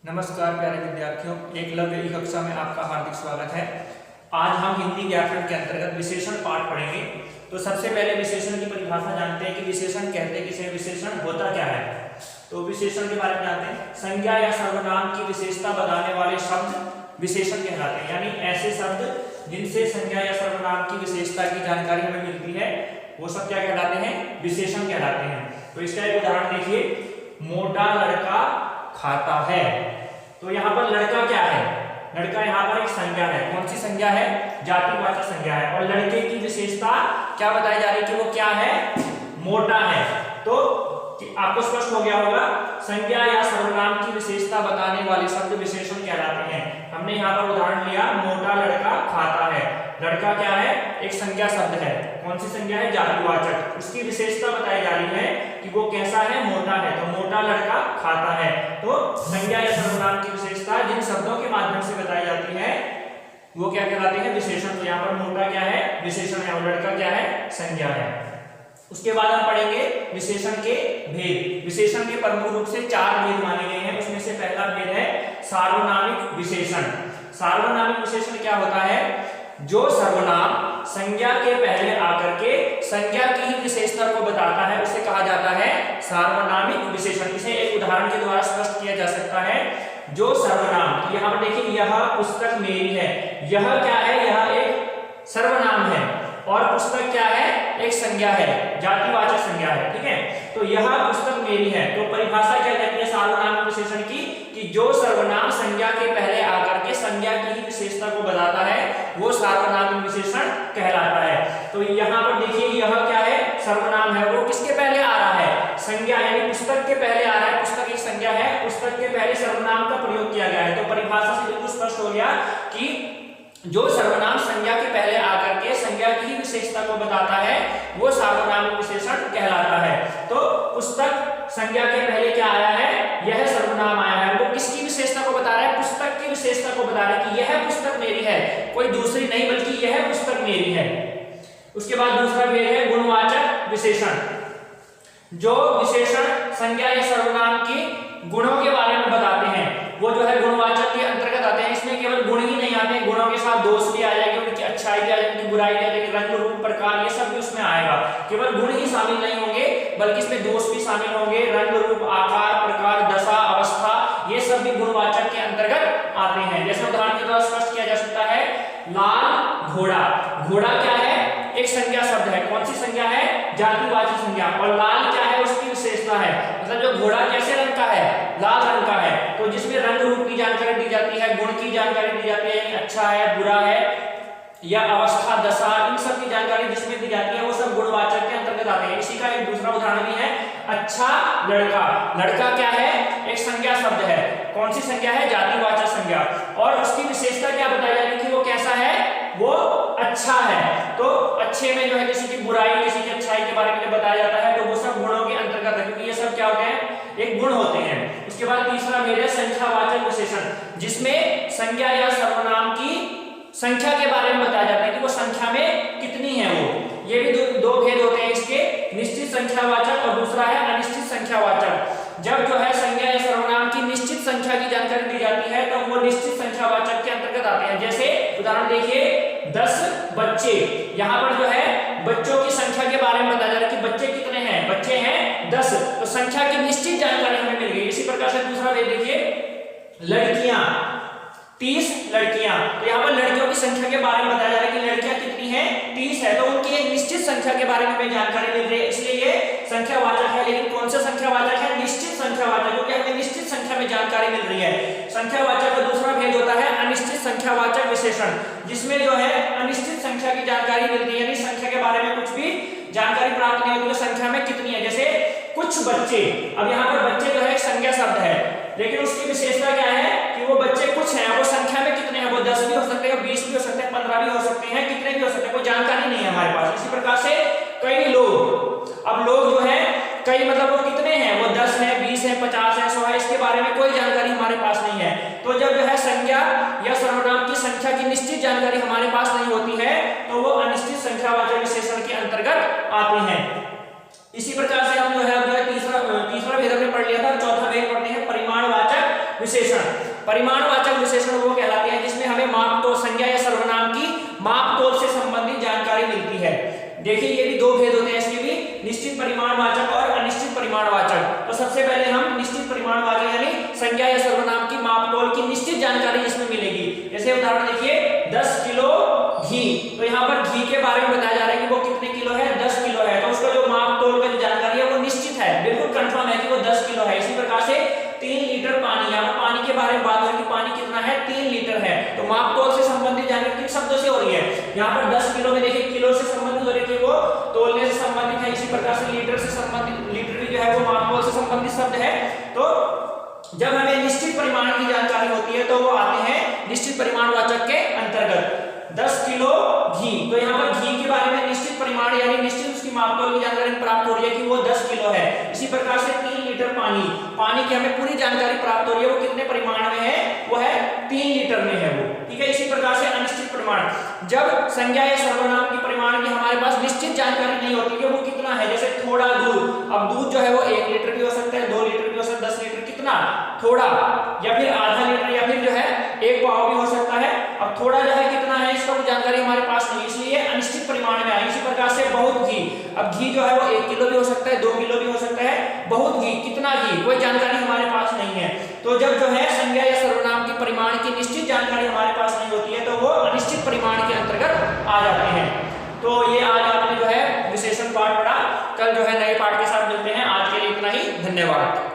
नमस्कार प्यारे विद्यार्थियों, एकलव्य ई कक्षा में आपका हार्दिक स्वागत है। आज हम हिंदी व्याकरण के अंतर्गत विशेषण पाठ पढ़ेंगे। तो सबसे पहले विशेषण की परिभाषा जानते हैं कि विशेषण कहते किसे, विशेषण होता क्या है। तो विशेषण के बारे में जानते हैं। संज्ञा या सर्वनाम की विशेषता बताने वाले शब्द विशेषण कहलाते हैं। यानी ऐसे शब्द जिनसे संज्ञा या सर्वनाम की विशेषता की जानकारी हमें मिलती है वो सब क्या कहलाते हैं, विशेषण कहलाते हैं। तो इसका एक उदाहरण देखिए, मोटा लड़का खाता है। तो यहाँ पर लड़का क्या है, लड़का यहाँ पर एक संज्ञा है। कौन सी संज्ञा है, जातिवाचक संज्ञा है। और लड़के की विशेषता क्या बताई जा रही है कि वो क्या है, मोटा है। तो आपको स्पष्ट हो गया होगा, संज्ञा या सर्वनाम की विशेषता बताने वाले शब्द विशेषण कहलाते हैं। हमने यहाँ पर उदाहरण लिया, मोटा लड़का खाता है। लड़का क्या है, एक संज्ञा शब्द है। कौन सी संज्ञा है, जातिवाचक। उसकी विशेषता बताई जा रही है कि वो कैसा है, मोटा है। तो मोटा लड़का खाता है। तो संज्ञा या सर्वनाम की विशेषता जिन शब्दों के माध्यम से बताई जाती है वो क्या कहलाते हैं, विशेषण। तो यहाँ पर मोटा क्या है, विशेषण है, और लड़का क्या है, संज्ञा है। उसके बाद हम पढ़ेंगे विशेषण के भेद। विशेषण के प्रमुख रूप से 4 भेद माने गए हैं। उसमें से पहला भेद है सार्वनामिक विशेषण। सार्वनामिक विशेषण क्या होता है, जो सर्वनाम संज्ञा के पहले आकर के संज्ञा की ही विशेषता को बताता है उसे कहा जाता है सार्वनामिक विशेषण। इसे एक उदाहरण के द्वारा स्पष्ट किया जा सकता है। जो सर्वनाम, तो यहाँ पर देखिए, यह पुस्तक मेरी है। यह क्या है, यह एक सर्वनाम है और पुस्तक क्या है, एक संज्ञा है, जातिवाचक संज्ञा है। ठीक है, तो यह पुस्तक मेरी है। तो परिभाषा क्या कहती है सार्वनामिक विशेषण की, कि जो सर्वनाम संज्ञा के पहले आकर के संज्ञा की ही विशेषता को बताता है वो सार्वनामिक विशेषण कहलाता है। तो यहाँ पर देखिए, यह क्या है, सर्वनाम है। वो किसके पहले आ रहा है, संज्ञा, यानी पुस्तक के पहले आ रहा है। पुस्तक एक संज्ञा है, पुस्तक के पहले सर्वनाम का प्रयोग किया गया है। तो परिभाषा से बिल्कुल स्पष्ट हो गया कि जो सर्वनाम संज्ञा के पहले आकर के संज्ञा की ही विशेषता को बताता है वो सार्वनामिक विशेषण कहलाता है। तो पुस्तक संज्ञा के पहले क्या आया है, यह सर्वनाम आया है। वो किसकी विशेषता को बता रहा है, पुस्तक की विशेषता को बता रहा है कि यह पुस्तक मेरी है, कोई दूसरी नहीं बल्कि यह पुस्तक मेरी है। उसके बाद दूसरा भेद है गुणवाचक विशेषण। जो विशेषण संज्ञा या सर्वनाम की गुणों के बारे में बताते हैं वो जो है गुणवाचक के अंतर्गत आते हैं। इसमें केवल गुण ही नहीं आते हैं, गुणों के साथ दोष भी आ जाएंगे, उनकी अच्छाई भी आ जाएगी, उनकी बुराई भी आ जाएगी, रंग रूप प्रकार ये सब भी उसमें आएगा। केवल गुण ही शामिल नहीं होंगे बल्कि इसमें दोष भी शामिल होंगे, रंग रूप, आकार, प्रकार, दशा, अवस्था, ये सब भी गुणवाचक के अंतर्गत आते हैं। जैसे उदाहरण के द्वारा स्पष्ट किया जा सकता है, लाल घोड़ा। घोड़ा क्या है, एक संज्ञा शब्द है। कौन सी संज्ञा है, जातिवाचक संज्ञा। और लाल क्या है, उसकी विशेषता है। मतलब जो घोड़ा कैसे रंग का है, लाल रंग का है। तो जिसमें रंग रूप की जानकारी दी जाती है, गुण की जानकारी दी जाती है, अच्छा है, बुरा है, या अवस्था, दशा, इन सब की जानकारी जिसमें दी जाती है वो सब गुणवाचक के अंतर्गत आते हैं। इसी का एक दूसरा उदाहरण भी है, अच्छा लड़का। लड़का क्या है, एक संज्ञा शब्द है। कौन सी संज्ञा है, जातिवाचक संज्ञा। और उसकी विशेषता क्या बताई जा रही है कि वो कैसा है, वो अच्छा है। तो अच्छे में जो है किसी की बुराई, किसी की अच्छाई के बारे में बताया जाता है, तो वो सब गुणों के अंतर्गत है, क्योंकि ये सब क्या होते हैं, एक गुण होते हैं। उसके बाद तीसरा भेद है संख्यावाचक विशेषण, जिसमें संज्ञा या सर्वनाम की संख्या के बारे में बताया जाता है कि वो संख्या में कितनी है वो। ये भी दो भेद होते हैं इसके, निश्चित संख्यावाचक और दूसरा है अनिश्चित संख्यावाचक। जब जो है संज्ञा या सर्वनाम की निश्चित संख्या की जानकारी दी जाती है तो वो निश्चित संख्यावाचक के अंतर्गत आते हैं। जैसे उदाहरण देखिए, 10 बच्चे। यहाँ पर जो है बच्चों की संख्या के बारे में बताया जा रहा है कि बच्चे कितने हैं, बच्चे हैं 10। तो संख्या की निश्चित जानकारी हमें मिल गई। इसी प्रकार से दूसरा भेद देखिए, लड़कियां, 30 लड़कियां। तो यहाँ पर लड़कियों की संख्या के बारे में बताया जा रहा है कि लड़कियां कितनी हैं, 30 है। तो उनकी एक निश्चित संख्या के बारे में हमें जानकारी मिल रही है, इसलिए ये संख्यावाचक है। लेकिन कौन सा संख्यावाचक है, निश्चित संख्यावाचक, क्योंकि हमें निश्चित संख्या में जानकारी मिल रही है। संख्यावाचक का दूसरा भेद होता है अनिश्चित संख्यावाचक विशेषण, जिसमें जो है अनिश्चित संख्या की जानकारी मिलती है, यानी संख्या के बारे में कुछ भी जानकारी प्राप्त नहीं होती है, संख्या में कितनी है। जैसे कुछ बच्चे। अब यहाँ पर बच्चे जो है एक संज्ञा शब्द है, लेकिन उसकी विशेषता क्या है कि वो बच्चे कुछ हैं, वो संख्या में कितने हैं, वो 10 भी हो सकते हैं, 20 भी हो सकते हैं, 15 भी हो सकते हैं, कितने भी हो सकते हैं, कोई जानकारी नहीं है हमारे पास। इसी प्रकार से कई लोग, अब लोग जो है कई, मतलब वो कितने हैं, वो 10 है, 20 है, 50 है, 100 है, इसके बारे में कोई जानकारी हमारे पास नहीं है। तो जब जो है संज्ञा या सर्वनाम की संख्या की निश्चित जानकारी हमारे पास नहीं होती है तो वो अनिश्चित संख्यावाचक विशेषण के अंतर्गत आती हैं। इसी प्रकार से हम जो है तीसरा भेद हमने पढ़ लिया था। चौथा भेद पढ़ते हैं परिमाणवाचक विशेषण। परिमाणवाचक विशेषण वो कहलाते हैं जिसमें हमें मापतोल, संज्ञा या सर्वनाम की मापतोल से संबंधित जानकारी मिलती है। देखिए ये भी दो भेद होते हैं इसके भी, निश्चित परिमाणवाचक और अनिश्चित परिमाणवाचक। तो सबसे पहले हम निश्चित परिमाणवाचक यानी संज्ञा या सर्वनाम की मापतोल की निश्चित जानकारी इसमें मिलेगी। जैसे उदाहरण देखिए 10 किलो घी, तो यहाँ पर घी के बारे में बताया जा रहा है कि वो कितने किलो है, 10 किलो है। तो उसका जो मापतोल का जो जानकारी है वो निश्चित है, बिल्कुल कंफर्म है कि वो 10 किलो है। इसी प्रकार से 3 लीटर पानी, यहाँ पर पानी के बारे में बात हो रही है कि पानी कितना है, 3 लीटर है। तो मापतोल से संबंधित जानकारी किन शब्दों से हो रही है, यहाँ पर 10 किलो में देखिए किलो से संबंधित हो रही है, वो तोलने से संबंधित है। इसी प्रकार से लीटर से संबंधित, लीटर भी जो है वो मापतोल से संबंधित शब्द है। तो जब हमें निश्चित परिमाण की जानकारी होती है तो वो आते हैं निश्चित परिमाणवाचक के अंतर्गत। 10 किलो घी, तो यहाँ पर घी के बारे में निश्चित परिमाण यानी निश्चित उसकी मापतोल की जानकारी प्राप्त हो रही है कि वो 10 किलो है। इसी प्रकार से 3 लीटर पानी, पानी की हमें पूरी जानकारी प्राप्त हो रही है, वो कितने परिमाण में है, वो है 3 लीटर में है वो, ठीक है। इसी प्रकार से अनिश्चित परिमाण, जब संज्ञा या सर्वनाम की परिमाण की हमारे पास निश्चित जानकारी नहीं होती कि वो कितना है। जैसे थोड़ा दूध, अब दूध जो है वो 1 लीटर भी हो सकता है, 2 लीटर भी हो सकता है, 10 लीटर, कितना थोड़ा, या फिर आधा लीटर, या फिर जो है 1 पाव भी हो सकता है। अब थोड़ा जो है कितना है इसका वो जानकारी हमारे पास नहीं, इसलिए अनिश्चित परिमाण में आई। इसी प्रकार से बहुत घी, अब घी जो है वो 1 किलो भी हो सकता है, 2 किलो भी हो सकता है। बहुत घी, कितना घी, कोई जानकारी हमारे पास नहीं है। तो जब जो है संज्ञा या सर्वनाम की परिमाण की निश्चित जानकारी हमारे पास नहीं होती है तो वो अनिश्चित परिमाण के अंतर्गत आ जाते हैं। तो ये आज आपने जो है विशेषण पाठ पढ़ा, कल जो है नए पाठ के साथ मिलते हैं। आज के लिए इतना ही, धन्यवाद।